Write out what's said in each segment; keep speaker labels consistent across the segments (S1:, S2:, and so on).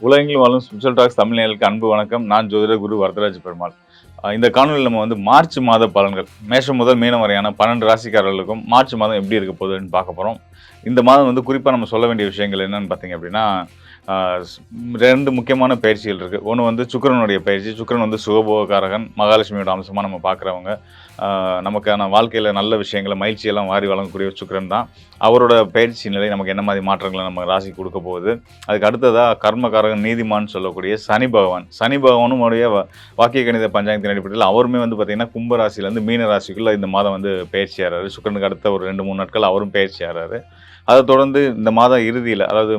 S1: உலகெங்கிலும் வாழும் spiritual tax Tamil நேயர்களுக்கு அன்பு வணக்கம். நான் ஜோதிடர் குரு வரதராஜ பெருமாள். இந்த காணொலியில் நம்ம வந்து மார்ச் மாத பலன்கள், மேஷம் முதல் மீனம் வரையான 12 ராசிக்காரர்களுக்கும் மார்ச் மாதம் எப்படி இருக்க போகுதுன்னு பார்க்க போகிறோம். இந்த மாதம் வந்து குறிப்பாக நம்ம சொல்ல வேண்டிய விஷயங்கள் என்னன்னு பார்த்தீங்க அப்படின்னா, ரெண்டு முக்கியமான பயிற்சிகள் இருக்குது. ஒன்று வந்து சுக்கிரனுடைய பயிற்சி. சுக்கிரன் வந்து சுகபோகக்காரகன், மகாலட்சுமியோட அம்சமாக நம்ம பார்க்குறவங்க. நமக்கான வாழ்க்கையில் நல்ல விஷயங்களை மகிழ்ச்சியெல்லாம் வாரி வழங்கக்கூடிய ஒரு சுக்கிரன் தான். அவரோட பயிற்சி நிலை நமக்கு என்ன மாதிரி மாற்றங்களை நம்ம ராசிக்கு கொடுக்க போகுது. அதுக்கு அடுத்ததாக கர்மகாரகன் நீதிமான்னு சொல்லக்கூடிய சனி பகவான். சனி பகவானும் உடைய வாக்கிய கணித பஞ்சாங்கத்தின் அடிப்படையில் அவருமே வந்து பார்த்திங்கன்னா கும்ப ராசியிலேருந்து மீன ராசிக்குள்ளே இந்த மாதம் வந்து பயிற்சி ஆகிறாரு. சுக்கிரனுக்கு அடுத்த ஒரு 2-3 நாட்கள் அவரும் பயிற்சி ஆகிறாரு. அதை தொடர்ந்து இந்த மாத இறுதியில், அதாவது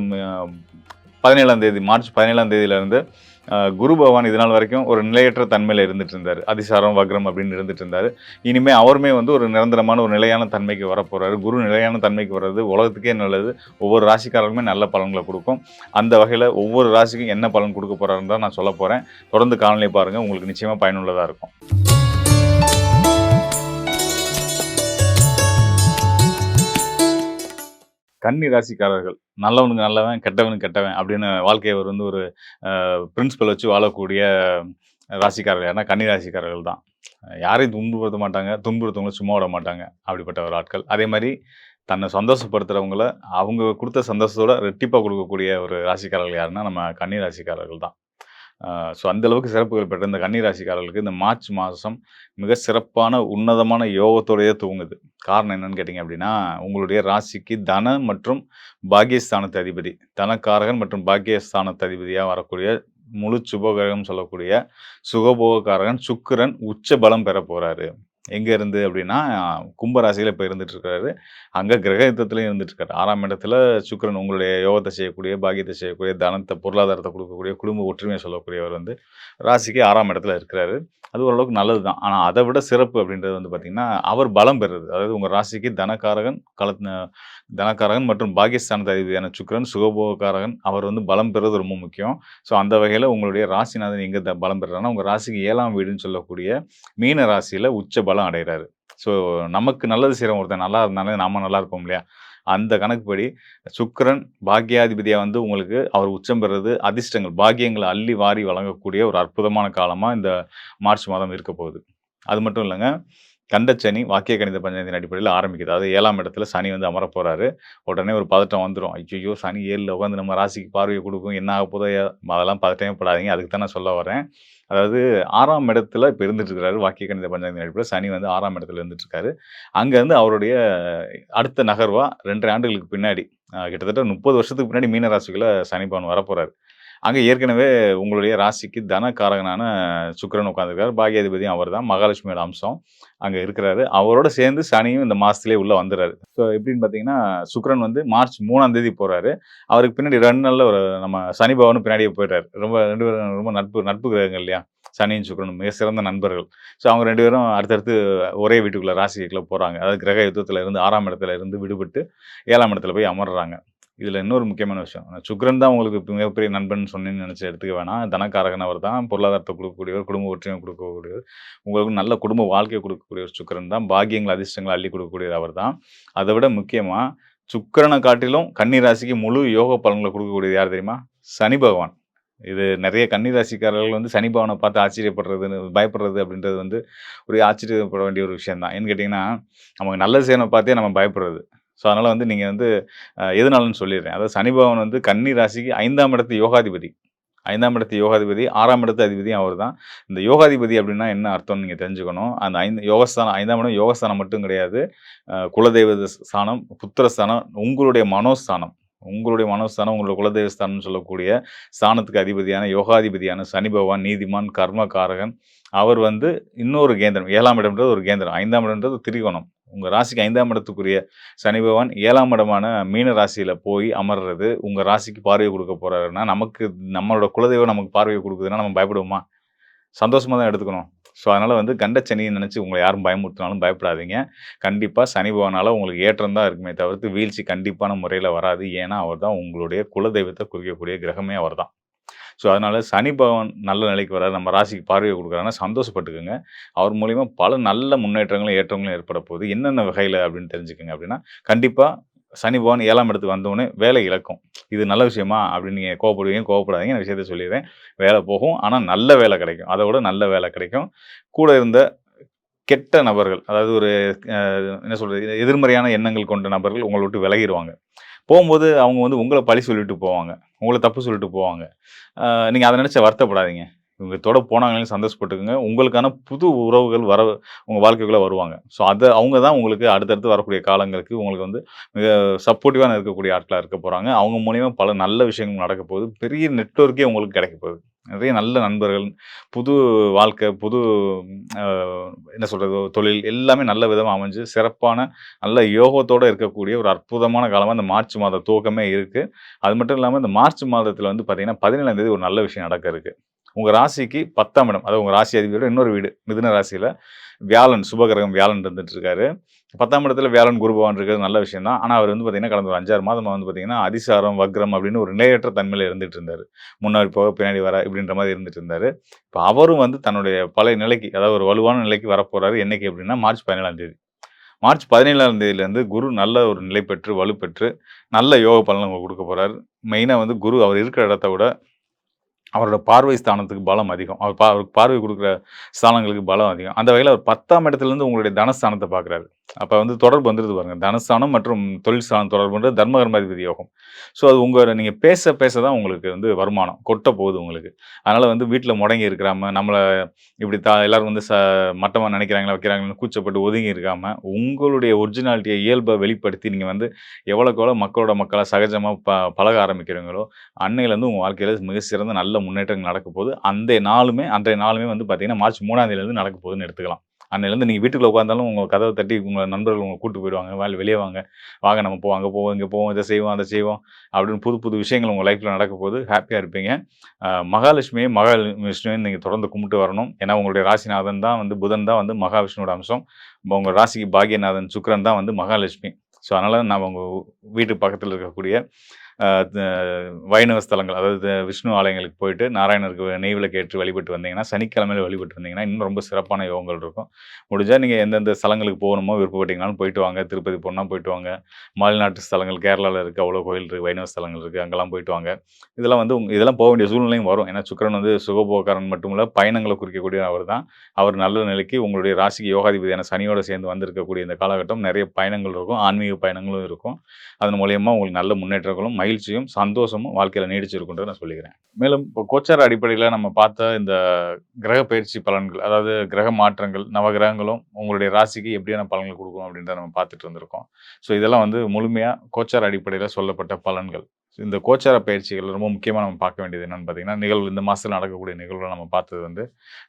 S1: 17ஆம் தேதி, மார்ச் 17ஆம் தேதியிலேருந்து குரு பகவான் இது நாள் வரைக்கும் ஒரு நிலையற்ற தன்மையில் இருந்துட்டு இருந்தார். அதிசாரம் வக்ரம் அப்படின்னு இருந்துட்டு இருந்தார். இனிமேல் அவருமே வந்து ஒரு நிரந்தரமான ஒரு நிலையான தன்மைக்கு வரப்போகிறாரு. குரு நிலையான தன்மைக்கு வர்றது உலகத்துக்கே நல்லது. ஒவ்வொரு ராசிக்காரர்களுமே நல்ல பலன்களை கொடுக்கும். அந்த வகையில் ஒவ்வொரு ராசிக்கும் என்ன பலன் கொடுக்க போகிறாருன்னு தான் நான் சொல்ல போகிறேன். தொடர்ந்து காணொலியை பாருங்கள், உங்களுக்கு நிச்சயமாக பயனுள்ளதாக இருக்கும். கன்னி ராசிக்காரர்கள் நல்லவனுக்கு நல்லவன், கெட்டவனுக்கு கெட்டவன் அப்படின்னு வாழ்க்கையை அவர் வந்து ஒரு பிரின்சிபல் வச்சு வாழக்கூடிய ராசிக்காரர்கள் யாருன்னா கன்னி ராசிக்காரர்கள் தான். யாரையும் துன்புறுத்த மாட்டாங்க, துன்புறுத்தவங்களை சும்மா விட மாட்டாங்க. அப்படிப்பட்ட ஒரு ஆட்கள். அதே மாதிரி தன்னை சந்தோஷப்படுத்துகிறவங்கள அவங்க கொடுத்த சந்தோஷத்தோட ரெட்டிப்பாக கொடுக்கக்கூடிய ஒரு ராசிக்காரர்கள் யாருன்னா நம்ம கன்னி ராசிக்காரர்கள் தான். ஸோ அந்தளவுக்கு சிறப்புகள் பெற்ற இந்த கன்னி ராசிக்காரர்களுக்கு இந்த மார்ச் மாதம் மிக சிறப்பான உன்னதமான யோகத்தோடையே தூங்குது. காரணம் என்னன்னு கேட்டிங்க அப்படின்னா, உங்களுடைய ராசிக்கு தன மற்றும் பாக்கியஸ்தானத்து அதிபதி, தனக்காரகன் மற்றும் பாக்கியஸ்தானத்து அதிபதியாக வரக்கூடிய முழு சுபகிரகம் சொல்லக்கூடிய சுகபோகக்காரகன் சுக்கிரன் உச்ச பலம் பெற போகிறாரு. எங்கே இருந்து அப்படின்னா, கும்பராசியில் இப்போ இருந்துட்டு இருக்காரு. அங்கே கிரக யுத்தத்துலையும் இருந்துட்டு இருக்காரு. 6ஆம் இடத்துல சுக்கிரன் உங்களுடைய யோகத்தை செய்யக்கூடிய, பாக்கியத்தை செய்யக்கூடிய, தனத்தை பொருளாதாரத்தை கொடுக்கக்கூடிய, குடும்ப ஒற்றுமையை சொல்லக்கூடியவர் வந்து ராசிக்கு 6ஆம் இடத்துல இருக்கிறாரு. அது ஓரளவுக்கு நல்லது தான். ஆனால் அதை விட சிறப்பு அப்படின்றது வந்து பார்த்திங்கன்னா, அவர் பலம் பெறுறது. அதாவது உங்கள் ராசிக்கு தனக்காரகன் மற்றும் பாக்கியஸ்தானத்து அதிபதியான சுக்கிரன் சுகபோகக்காரகன் அவர் வந்து பலம் பெறுறது ரொம்ப முக்கியம். ஸோ அந்த வகையில் உங்களுடைய ராசிநாதன் எங்கே பலம் பெறுறாருன்னா, உங்கள் ராசிக்கு 7ஆம் வீடுன்னு சொல்லக்கூடிய மீன ராசியில் உச்ச பலம் அடைகிறாரு. ஸோ நமக்கு நல்லது செய்கிறவங்க ஒருத்தர் நல்லா இருந்தாலே நாம நல்லா இருப்போம் இல்லையா? அந்த கணக்குப்படி சுக்கிரன் பாக்கியாதிபதியாக வந்து உங்களுக்கு அவர் உச்சம் பெறுறது அதிர்ஷ்டங்கள், பாக்கியங்களை அள்ளி வாரி வழங்கக்கூடிய ஒரு அற்புதமான காலமாக இந்த மார்ச் மாதம் இருக்க போகுது. அது மட்டும் இல்லைங்க, கண்டச்சனி வாக்கிய கணித பஞ்சாங்கத்தின் அடிப்படையில் ஆரம்பிக்குது. அதாவது 7ஆம் இடத்துல சனி வந்து அமர போகிறாரு. உடனே ஒரு பதட்டம் வந்துடும். ஐயோ, சனி 7ல் உட்காந்து நம்ம ராசிக்கு பார்வையை கொடுக்கும், என்ன ஆக போதோ, அதெல்லாம் பதட்டமே படாதீங்க. அதுக்கு தான் நான் சொல்ல வரேன். அதாவது 6ஆம் இடத்துல இப்போ இருந்துட்டு இருக்காரு. வாக்கிய கணித பஞ்சாங்கத்தின் அடிப்படையில் சனி வந்து 6ஆம் இடத்துல இருந்துட்டு இருக்காரு. அங்கேருந்து அவருடைய அடுத்த நகர்வா 2 ஆண்டுகளுக்கு பின்னாடி, கிட்டத்தட்ட 30 வருஷத்துக்கு பின்னாடி மீன ராசிக்குள்ள சனி பகவான் வரப்போறாரு. அங்கே ஏற்கனவே உங்களுடைய ராசிக்கு தனக்காரகனான சுக்கிரன் உட்காந்துருக்காரு. பாக்கியாதிபதியும் அவர் தான், மகாலட்சுமியோட அம்சம் அங்கே இருக்கிறாரு. அவரோட சேர்ந்து சனியும் இந்த மாதத்துலேயே உள்ளே வந்துடுறாரு. ஸோ எப்படின்னு பார்த்தீங்கன்னா, சுக்கிரன் வந்து மார்ச் 3ஆம் தேதி போகிறாரு. அவருக்கு பின்னாடி 2 நாளில் ஒரு நம்ம சனி பகவானும் பின்னாடியே போயிடுறாரு. ரெண்டு பேரும் ரொம்ப நட்பு கிரகங்கள் இல்லையா? சனியும் சுக்கிரனும் மிக சிறந்த நண்பர்கள். ஸோ அவங்க 2 பேரும் அடுத்தடுத்து ஒரே வீட்டுக்குள்ளே ராசிக்குள்ளே போகிறாங்க. அதாவது கிரக யுத்தத்தில் இருந்து 6ஆம் இடத்துல இருந்து விடுபட்டு 7ஆம் இடத்துல போய் அமர்றாங்க. இதில் இன்னொரு முக்கியமான விஷயம், சுக்கிரன் தான் உங்களுக்கு மிகப்பெரிய நண்பன் சொன்னேன்னு நினச்சி எடுத்துக்க வேணாம். தனக்காரகன் அவர் தான், பொருளாதாரத்தை கொடுக்கக்கூடியவர், குடும்ப ஒற்றுமையை கொடுக்கக்கூடியவர், உங்களுக்கு நல்ல குடும்ப வாழ்க்கையை கொடுக்கக்கூடிய ஒரு சுக்கிரன் தான், பாக்கியங்கள் அதிர்ஷ்டங்களை அள்ளி கொடுக்கக்கூடியது அவர் தான். அதை விட முக்கியமாக சுக்கிரனை காட்டிலும் கன்னி ராசிக்கு முழு யோக பலன்களை கொடுக்கக்கூடியது யார் தெரியுமா? சனி பகவான். இது நிறைய கன்னி ராசிக்காரர்கள் வந்து சனி பகவானை பார்த்து ஆச்சரியப்படுறது, பயப்படுறது அப்படின்றது வந்து ஒரு ஆச்சரியப்பட வேண்டிய ஒரு விஷயம் தான். ஏன்னு கேட்டிங்கன்னா, நமக்கு நல்லது செய்யணும் பார்த்தே நம்ம பயப்படுறது. ஸோ அதனால் வந்து நீங்கள் வந்து எதுனாலன்னு சொல்லிடுறேன். அதாவது சனி பகவான் வந்து கன்னி ராசிக்கு 5ஆம் இடத்து யோகாதிபதி. 5ஆம் இடத்து யோகாதிபதி, 6ஆம் இடத்து அதிபதியும் அவர் தான். இந்த யோகாதிபதி அப்படின்னா என்ன அர்த்தம்னு நீங்கள் தெரிஞ்சுக்கணும். அந்த 5ஆம் இடம் யோகஸ்தானம் மட்டும் கிடையாது. குலதெய்வ ஸ்தானம், புத்திரஸ்தானம், உங்களுடைய மனோஸ்தானம், உங்களுடைய குலதெய்வஸ்தானம்னு சொல்லக்கூடிய ஸ்தானத்துக்கு அதிபதியான யோகாதிபதியான சனி பகவான் நீதிமான், கர்மகாரகன். அவர் வந்து இன்னொரு கேந்திரம். 7ஆம் இடம்ன்றது ஒரு கேந்திரம், 5ஆம் இடம்ன்றது திரிகோணம். உங்கள் ராசிக்கு 5ஆம் இடத்துக்குரிய சனி பகவான் 7ஆம் இடமான மீன ராசியில் போய் அமர்றது உங்கள் ராசிக்கு பார்வையை கொடுக்க போகிறாருன்னா, நம்மளோட குலதெய்வம் நமக்கு பார்வையை கொடுக்குதுன்னா நம்ம பயப்படுவோமா? சந்தோஷமாக தான் எடுத்துக்கணும். ஸோ அதனால் வந்து கண்டச்சனியை நினச்சி உங்களை யாரும் பயமுறுத்தினாலும் பயப்படாதீங்க. கண்டிப்பாக சனி பகவானால் உங்களுக்கு ஏற்றம் தான் இருக்குமே தவிர்த்து வீழ்ச்சி கண்டிப்பான முறையில் வராது. ஏன்னா அவர் தான் உங்களுடைய குலதெய்வத்தை குறிக்கக்கூடிய கிரகமே அவர் தான். ஸோ அதனால் சனி பகவான் நல்ல நிலைக்கு வராரு, நம்ம ராசிக்கு பார்வையை கொடுக்குறாங்கன்னா சந்தோஷப்பட்டுக்குங்க. அவர் மூலிமா பல நல்ல முன்னேற்றங்களும் ஏற்றங்களும் ஏற்பட போகுது. என்னென்ன வகையில் அப்படின்னு தெரிஞ்சுக்கங்க. அப்படின்னா கண்டிப்பாக சனி பகவான் 7ஆம் இடத்துக்கு வந்தோனே வேலை இழக்கும். இது நல்ல விஷயமா? அப்படின்னு நீங்க கோவப்படுவீங்க, கோவப்படாதீங்க. நான் விஷயத்த சொல்லிர்றேன். வேலை போகும். ஆனா நல்ல வேலை கிடைக்கும். அத விட நல்ல வேலை கிடைக்கும். கூட இருந்த கெட்ட நபர்கள், அதாவது ஒரு அ என்ன சொல்றது? எதிர்மறையான எண்ணங்கள் கொண்ட நபர்கள் உங்கள விட்டு விலகிருவாங்க. போம்போது அவங்க வந்து உங்கள பழி சொல்லிட்டு போவாங்க. உங்கள தப்பு சொல்லிட்டு போவாங்க. நீங்க அத நெனச்சு வருத்தப்படாதீங்க. இவங்க இதோட போனாங்களேன்னு சந்தோஷப்பட்டுக்கங்க. உங்களுக்கான புது உறவுகள் உங்க வாழ்க்கைக்குள்ள வருவாங்க. ஸோ அவங்க தான் உங்களுக்கு அடுத்தடுத்து வரக்கூடிய காலங்களுக்கு உங்களுக்கு வந்து மிக சப்போர்ட்டிவா இருக்கக்கூடிய ஆட்களா இருக்க போறாங்க. அவங்க மூலியமா பல நல்ல விஷயங்கள் நடக்க போகுது. பெரிய நெட்வொர்க்கே உங்களுக்கு கிடைக்க போகுது. நெறைய நல்ல நண்பர்கள், புது வாழ்க்கை, புது அ என்ன சொல்றது? தொழில் எல்லாமே நல்ல விதமா அமைஞ்சு, சிறப்பான நல்ல யோகத்தோட இருக்கக்கூடிய ஒரு அற்புதமான காலமா இந்த மார்ச் மாத துவக்கமே இருக்கு. அது மட்டும் இல்லாம இந்த மார்ச் மாதத்தில வந்து பார்த்தீங்கன்னா, 17ஆம் தேதி ஒரு நல்ல விஷயம் நடக்க இருக்கு. உங்க ராசிக்கு 10ஆம் இடம். அதாவது உங்க ராசி அதிபதியோட இன்னொரு வீடு. மிதுன ராசியில வியாழன் சுபகிரகம் வியாழன் இருந்துட்டு இருக்காரு. 10ஆம் இடத்துல வியாழன், குரு பகவான் இருக்கிறது நல்ல விஷயம் தான். ஆனா அவர் வந்து பார்த்தீங்கன்னா, கடந்த ஒரு 5, 6 மாதமா வந்து பார்த்தீங்கன்னா, அதிசாரம், வக்ரம் அப்படின்னு ஒரு நிலையற்ற தன்மையில இருந்துட்டு இருந்தாரு. முன்னாடி போக, பின்னாடி வர இப்படின்ற மாரி இருந்துட்டு இருந்தாரு. இப்ப அவரும் வந்து தன்னுடைய பழைய நிலைக்கு, அதாவது ஒரு வலுவான நிலைக்கு வரப்போறாரு. என்னைக்கு அப்படின்னா, மார்ச் 17ஆம் தேதி. மார்ச் 17ஆம் தேதியிலிருந்து குரு நல்ல ஒரு நிலை பெற்று, வலுப்பெற்று, நல்ல யோக பலன உங்களுக்கு குடுக்க போறாரு. மெயினா வந்து குரு அவர் இருக்கிற இடத்த விட அவரோட பார்வை ஸ்தானத்துக்கு பலம் அதிகம். அவருக்கு பார்வை குடுக்குற ஸ்தானங்களுக்கு பலம் அதிகம். அந்த வகையில அவர் 10ஆம் இடத்திலிருந்து உங்களுடைய தனஸ்தானத்த பார்க்குறாரு. அப்ப வந்து தொடர்பு வந்துருது பாருங்க. தனஸ்தானம் மற்றும் தொழில் ஸ்தானம் தொடர்புன்றது தர்ம கர்மாதிபதி யோகம். ஸோ அது நீங்க பேச பேச தான் உங்களுக்கு வந்து வருமானம் கொட்ட போகுது உங்களுக்கு. அதனால வந்து வீட்ல முடங்கி இருக்கிறாம, நம்மள இப்படி எல்லாரும் வந்து மட்டமா நினைக்கிறாங்களா, வைக்கிறாங்களான்னு கூச்சப்பட்டு ஒதுங்கி இருக்காம, உங்களுடைய ஒரிஜினாலிட்டிய இயல்ப வெளிப்படுத்தி நீங்க வந்து எவ்வளவுக்கு எவ்வளோ மக்களோட மக்களா சகஜமா பழக ஆரம்பிக்கிறீங்களோ, அன்னையிலேருந்து உங்க வாழ்க்கையில மிக சிறந்த நல்ல முன்னேற்றங்கள் நடக்க போகுது. அன்றைய நாளுமே வந்து பார்த்தீங்கன்னா, மார்ச் 3ஆம் தேதியிலேருந்து நடக்க போகுதுன்னு எடுத்துக்கலாம். அன்னையிலேருந்து நீங்க வீட்டுக்குள்ள உட்கார்ந்தாலும் உங்க கதவ தட்டி உங்க நண்பர்கள் உங்கள கூட்டு போயிடுவாங்க. வெளிய வாங்க. வாங்க நம்ம போவோம், அங்க போவோம், இங்க போவோம், இத செய்வோம், அத செய்வோம் அப்படின்னு புது புது விஷயங்கள் உங்க லைஃப்ல நடக்க போகுது. ஹேப்பியா இருப்பீங்க. மகாலட்சுமியும் நீங்க தொடர்ந்து கும்பிட்டு வரணும். ஏன்னா உங்களுடைய ராசிநாதன் தான் வந்து புதன் தான் வந்து மகாவிஷ்ணுவோட அம்சம். உங்க ராசிக்கு பாக்கியநாதன் சுக்கிரன் தான் வந்து மகாலட்சுமி. ஸோ அதனால நான் உங்க வீட்டு பக்கத்துல இருக்கக்கூடிய அ த வைணவ ஸ்தலங்கள், அதாவது விஷ்ணு ஆலயங்களுக்கு போயிட்டு நாராயணருக்கு நெய் விளக்கு ஏற்றி வழிபட்டு வந்தீங்கன்னா, சனிக்கிழமையில வழிபட்டு வந்தீங்கன்னா, இன்னும் ரொம்ப சிறப்பான யோகங்கள் இருக்கும். முடிஞ்சா நீங்க எந்தெந்த ஸ்தலங்களுக்கு போகணுமோ விருப்பப்பட்டீங்கனாலும் போயிட்டு வாங்க. திருப்பதி போணும்னா போயிட்டு வாங்க. மாநிலநாட்டு ஸ்தலங்கள் கேரளால இருக்கு. அவ்வளோ கோயில் இருக்கு. வைணவ ஸ்தலங்கள் இருக்கு. அங்கெல்லாம் போயிட்டு வாங்க. இதெல்லாம் வந்து இதெல்லாம் போக வேண்டிய சூழ்நிலையும் வரும். ஏன்னா சுக்கிரன் வந்து சுகபோகக்காரன் மட்டுமல்ல, பயணங்கள குறிக்கக்கூடிய அவர் தான். அவர் நல்ல நிலைக்கு உங்களுடைய ராசிக்கு யோகாதிபதியான சனியோட சேர்ந்து வந்திருக்கக்கூடிய இந்த காலகட்டம் நெறைய பயணங்கள் இருக்கும். ஆன்மீக பயணங்களும் இருக்கும். அதன் மூலியமா உங்களுக்கு நல்ல முன்னேற்றங்களும், மகிழ்ச்சியும், சந்தோஷமும் வாழ்க்கையில நீடிச்சிருக்குன்றத நான் சொல்லிக்கிறேன். மேலும் இப்போ கோச்சார அடிப்படையில நம்ம பார்த்த இந்த கிரக பயிற்சி பலன்கள், அதாவது கிரக மாற்றங்கள், நவகிரகங்களும் உங்களுடைய ராசிக்கு எப்படியான பலன்கள் குடுக்கும் அப்படின்றத நம்ம பார்த்துட்டு வந்திருக்கோம். ஸோ இதெல்லாம் வந்து முழுமையா கோச்சார அடிப்படையில சொல்லப்பட்ட பலன்கள். இந்த கோச்சார பயிற்சிகள் ரொம்ப முக்கியமா நம்ம பார்க்க வேண்டியது என்னன்னு பார்த்தீங்கன்னா, இந்த மாசத்துல நடக்கக்கூடிய நிகழ்வுகள நம்ம பார்த்தது வந்து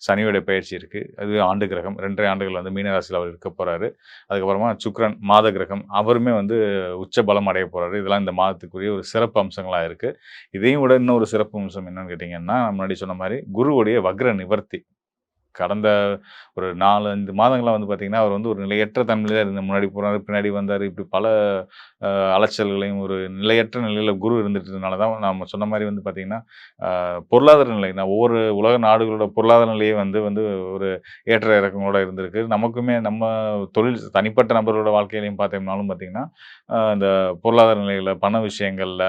S1: சனியோட பயிற்சி இருக்கு. அது ஆண்டு கிரகம் 2 1/2 ஆண்டுகள் வந்து மீன ராசியில அவர் இருக்க போறாரு. அதுக்கப்புறமா சுக்கிரன் மாத கிரகம். அவருமே வந்து உச்ச பலம் அடைய போறாரு. இதெல்லாம் இந்த மாதத்துக்குரிய ஒரு சிறப்பு அம்சங்களா இருக்கு. இதையும் விட இன்னொரு சிறப்பு அம்சம் என்னன்னு கேட்டீங்கன்னா, முன்னாடி சொன்ன மாரி குருவுடைய வக்ர நிவர்த்தி. கடந்த ஒரு 4, 5 மாதங்களா வந்து பார்த்தீங்கன்னா, அவர் வந்து ஒரு நிலையற்ற தன்மையில தான் முன்னாடி போனாரு, பின்னாடி வந்தாரு. இப்படி பல அலைச்சல்களையும் ஒரு நிலையற்ற நிலையில குரு இருந்துட்டதுனால தான் நாம சொன்ன மாரி வந்து பார்த்தீங்கன்னா, பொருளாதார நிலை ஒவ்வொரு உலக நாடுகளோட பொருளாதார நிலையே வந்து வந்து ஒரு ஏற்ற இறக்கங்களோட இருந்திருக்கு. நமக்குமே நம்ம தனிப்பட்ட நபரோட வாழ்க்கையிலயும் பார்த்தோம்னாலும் பார்த்தீங்கன்னா, இந்த பொருளாதார நிலையில, பண விஷயங்கள்ல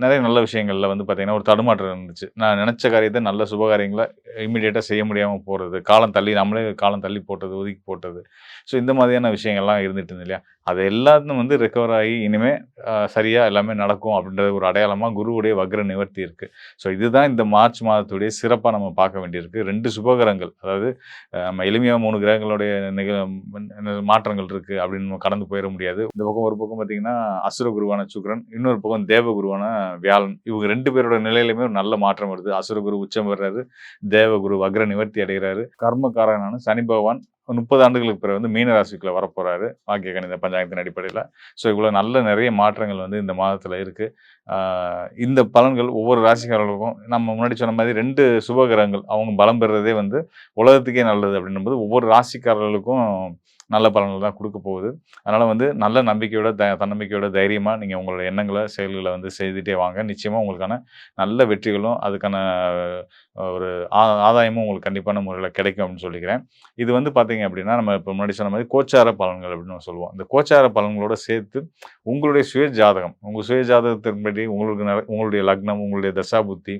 S1: நெறைய நல்ல விஷயங்கள்ல வந்து பார்த்தீங்கன்னா, ஒரு தடுமாற்றம் இருந்துச்சு. நான் நெனச்ச காரியத்த நல்ல சுப காரியங்கள இம்மீடியட்டா செய்ய முடியாம போறது. நம்மளே காலம் தள்ளி போட்டது, ஒதுக்கி போட்டது. ஸோ இந்த மாதிரியான விஷயங்கள்லாம் இருந்துட்டு இருந்தது இல்லையா? அது எல்லாத்தும் வந்து ரெக்கவர் ஆகி இனிமே சரியா எல்லாமே நடக்கும் அப்படின்ற ஒரு அடையாளமா குருவுடைய வக்ர நிவர்த்தி இருக்கு. ஸோ இதுதான் இந்த மார்ச் மாதத்துடைய சிறப்பா நம்ம பார்க்க வேண்டியிருக்கு. 2 சுபகிரகங்கள், அதாவது நம்ம எளிமையா 3 கிரகங்களுடைய மாற்றங்கள் இருக்கு அப்படின்னு நம்ம கடந்து போயிற முடியாது. இந்த பக்கம் ஒரு பக்கம் பார்த்தீங்கன்னா, அசுர குருவான சுக்கிரன், இன்னொரு பக்கம் தேவ குருவான வியாழன். இவங்க 2 பேரோட நிலையிலுமே ஒரு நல்ல மாற்றம் வருது. அசுர குரு உச்சம் பெறுறாரு. தேவகுரு வக்ர நிவர்த்தி அடைகிறாரு. கர்மகாரகனான சனி பகவான் 30 ஆண்டுகளுக்கு பிறகு வந்து மீன ராசிக்குள்ள வரப்போறாரு. வாக்கிய கணித பஞ்சாங்கத்தின் அடிப்படையில. ஸோ இவ்வளோ நல்ல நெறைய மாற்றங்கள் வந்து இந்த மாதத்துல இருக்கு. ஆ இந்த பலன்கள் ஒவ்வொரு ராசிக்காரர்களுக்கும் நம்ம முன்னாடி சொன்ன மாதிரி 2 சுப கிரகங்கள் அவங்க பலம் பெறுறதே வந்து உலகத்துக்கே நல்லது அப்படின்னும்போது, ஒவ்வொரு ராசிக்காரர்களுக்கும் நல்ல பலன்கள் தான் குடுக்க போகுது. அதனால வந்து நல்ல நம்பிக்கையோட, தன்னம்பிக்கையோட, தைரியமா நீங்க உங்களோட எண்ணங்கள, செயல்கள வந்து செய்துட்டே வாங்க. நிச்சயமா உங்களுக்கான நல்ல வெற்றிகளும், அதுக்கான ஒரு ஆதாயமும் உங்களுக்கு கண்டிப்பான முறையில கிடைக்கும் அப்படின்னு சொல்லிக்கிறேன். இது வந்து பார்த்தீங்க அப்படின்னா, நம்ம இப்ப முன்னாடி சொன்ன மாரி கோச்சார பலன்கள் அப்படின்னு நம்ம சொல்லுவோம். இந்த கோச்சார பலன்களோட சேர்த்து உங்களுடைய சுய ஜாதகம், உங்க சுய ஜாதகத்தின்படி உங்களுக்கு உங்களுடைய லக்னம், உங்களுடைய தசாபுத்தி,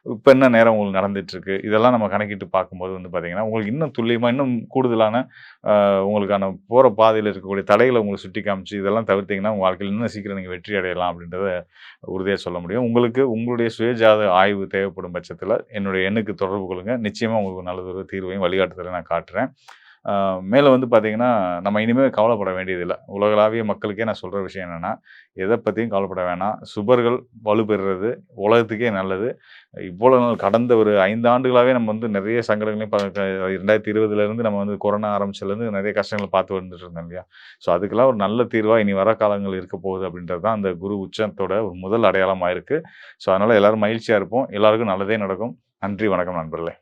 S1: இப்ப என்ன நேரம் உங்களுக்கு நடந்துட்டுருக்கு, இதெல்லாம் நம்ம கணக்கிட்டு பார்க்கும்போது வந்து பார்த்தீங்கன்னா, உங்களுக்கு இன்னும் துல்லியமா, இன்னும் கூடுதலான உங்களுக்கான போற பாதையில இருக்கக்கூடிய தடைகள உங்களுக்கு சுட்டி காமிச்சு, இதெல்லாம் தவிர்த்தீங்கன்னா, உங்க வாழ்க்கையில இன்னும் சீக்கிரம் நீங்க வெற்றி அடையலாம் அப்படின்றத உறுதியா சொல்ல முடியும். உங்களுக்கு உங்களுடைய சுயஜாத ஆய்வு தேவைப்படும் பட்சத்தில, என்னுடைய எண்ணுக்கு தொடர்பு கொள்ளுங்க. நிச்சயமா உங்களுக்கு நல்லதொரு தீர்வையும், வழிகாட்டுதலையும் நான் காட்டுறேன். ஆ மேல வந்து பார்த்தீங்கன்னா, நம்ம இனிமே கவலைப்பட வேண்டியதில்ல. உலகளாவிய மக்களுக்கே நான் சொல்ற விஷயம் என்னன்னா, எத பத்தியும் கவலைப்பட வேணாம். சுபர்கள் வலுப்பெறுறது உலகத்துக்கே நல்லது. இவ்வளோ நாள் கடந்த ஒரு 5 ஆண்டுகளாவே நம்ம வந்து நெறைய சங்கடங்களையும் 2020லேருந்து நம்ம வந்து கொரோனா ஆரம்பிச்சதுலேருந்து நெறைய கஷ்டங்கள பார்த்து வந்துட்டு இருந்தோம் இல்லையா? ஸோ அதுக்கெல்லாம் ஒரு நல்ல தீர்வா இனி வர காலங்கள் இருக்க போகுது அப்படின்றது தான் அந்த குரு உச்சத்தோட ஒரு முதல் அடையாளமா இருக்கு. ஸோ அதனால எல்லாரும் மகிழ்ச்சியா இருப்போம். எல்லாருக்கும் நல்லதே நடக்கும். நன்றி, வணக்கம் நண்பர்களே.